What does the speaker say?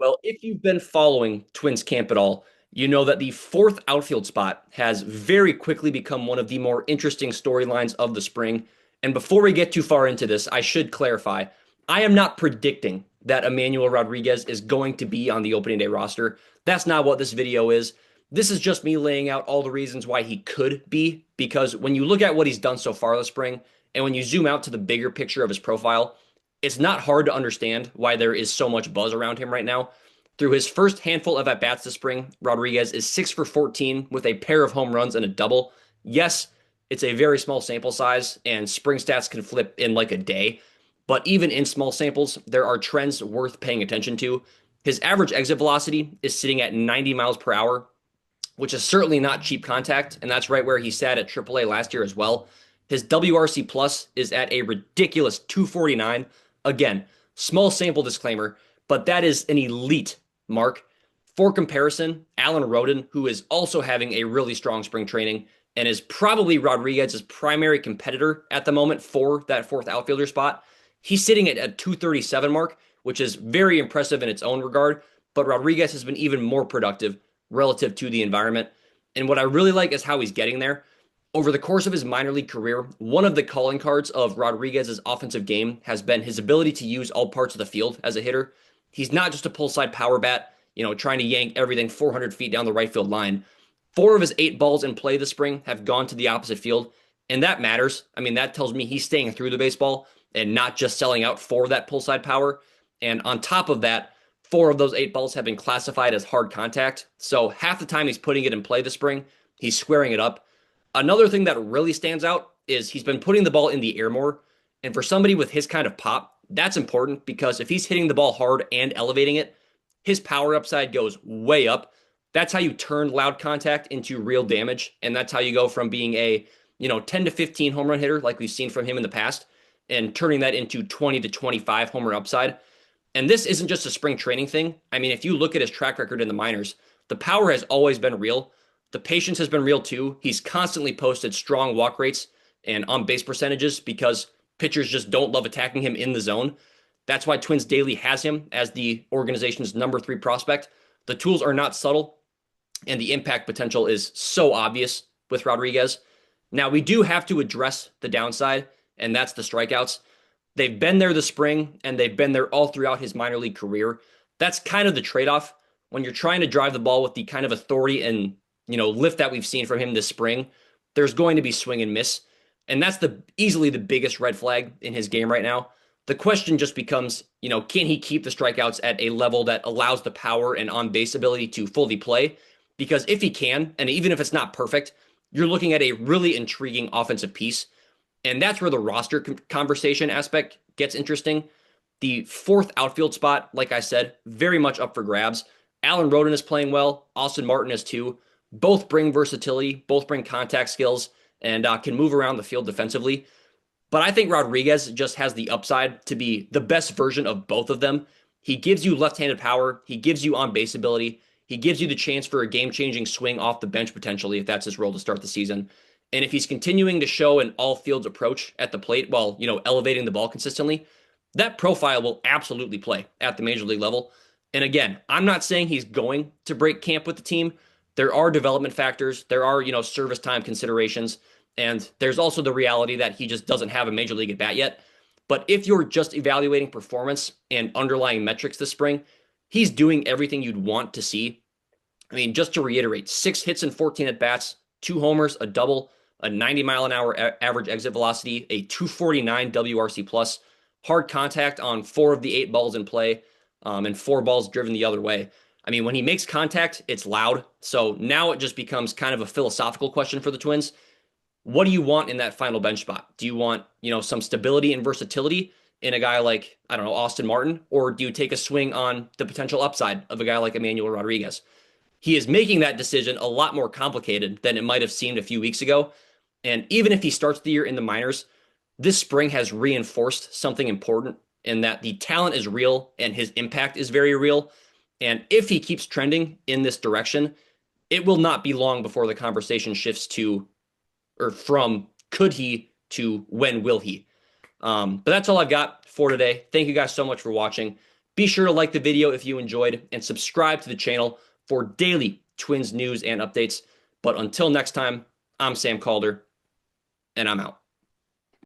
Well, if you've been following Twins camp at all, you know that the fourth outfield spot has very quickly become one of the more interesting storylines of the spring. And before we get too far into this, I should clarify I am not predicting that Emmanuel Rodriguez is going to be on the opening day roster. That's not what this video is. This is just me laying out all the reasons why he could be, because when you look at what he's done so far this spring, and when you zoom out to the bigger picture of his profile, it's not hard to understand why there is so much buzz around him right now. Through his first handful of at-bats this spring, Rodriguez is 6 for 14 with a pair of home runs and a double. Yes, it's a very small sample size, and spring stats can flip in like a day. But even in small samples, there are trends worth paying attention to. His average exit velocity is sitting at 90 miles per hour, which is certainly not cheap contact, and that's right where he sat at AAA last year as well. His WRC plus is at a ridiculous 249. Again, small sample disclaimer, but that is an elite mark. For comparison, Alan Rodin, who is also having a really strong spring training and is probably Rodriguez's primary competitor at the moment for that fourth outfielder spot, he's sitting at a 237 mark, which is very impressive in its own regard. But Rodriguez has been even more productive relative to the environment. And what I really like is how he's getting there. Over the course of his minor league career, one of the calling cards of Rodriguez's offensive game has been his ability to use all parts of the field as a hitter. He's not just a pull side power bat, trying to yank everything 400 feet down the right field line. 4 of his 8 balls in play this spring have gone to the opposite field, and that matters. I mean, that tells me he's staying through the baseball and not just selling out for that pull side power. And on top of that, 4 of those 8 balls have been classified as hard contact. So half the time he's putting it in play this spring, he's squaring it up. Another thing that really stands out is he's been putting the ball in the air more. And for somebody with his kind of pop, that's important because if he's hitting the ball hard and elevating it, his power upside goes way up. That's how you turn loud contact into real damage. And that's how you go from being a, 10 to 15 home run hitter like we've seen from him in the past and turning that into 20 to 25 home run upside. And this isn't just a spring training thing. I mean, if you look at his track record in the minors, the power has always been real. The patience has been real too. He's constantly posted strong walk rates and on base percentages because pitchers just don't love attacking him in the zone. That's why Twins Daily has him as the organization's number 3 prospect. The tools are not subtle, and the impact potential is so obvious with Rodriguez. Now, we do have to address the downside, and that's the strikeouts. They've been there this spring, and they've been there all throughout his minor league career. That's kind of the trade-off when you're trying to drive the ball with the kind of authority and lift that we've seen from him this spring. There's going to be swing and miss, and that's easily the biggest red flag in his game right now. The question just becomes, can he keep the strikeouts at a level that allows the power and on-base ability to fully play? Because if he can, and even if it's not perfect, you're looking at a really intriguing offensive piece. And that's where the roster conversation aspect gets interesting. The fourth outfield spot, like I said, very much up for grabs. Alan Rodin is playing well. Austin Martin is too. Both bring versatility, both bring contact skills, and can move around the field defensively. But I think Rodriguez just has the upside to be the best version of both of them. He gives you left-handed power. He gives you on-base ability. He gives you the chance for a game-changing swing off the bench potentially if that's his role to start the season. And if he's continuing to show an all-fields approach at the plate while, elevating the ball consistently, that profile will absolutely play at the major league level. And again, I'm not saying he's going to break camp with the team. There are development factors. There are, service time considerations. And there's also the reality that he just doesn't have a major league at bat yet. But if you're just evaluating performance and underlying metrics this spring, he's doing everything you'd want to see. I mean, just to reiterate, 6 hits and 14 at bats, 2 homers, a double, a 90 mile an hour average exit velocity, a 249 WRC plus, hard contact on 4 of the 8 balls in play, and 4 balls driven the other way. I mean, when he makes contact, it's loud. So now it just becomes kind of a philosophical question for the Twins. What do you want in that final bench spot? Do you want, some stability and versatility in a guy like, I don't know, Austin Martin? Or do you take a swing on the potential upside of a guy like Emmanuel Rodriguez? He is making that decision a lot more complicated than it might have seemed a few weeks ago. And even if he starts the year in the minors, this spring has reinforced something important in that the talent is real and his impact is very real. And if he keeps trending in this direction, it will not be long before the conversation shifts to, or from could he to when will he. But that's all I've got for today. Thank you guys so much for watching. Be sure to like the video if you enjoyed and subscribe to the channel for daily Twins news and updates. But until next time, I'm Sam Calder, and I'm out.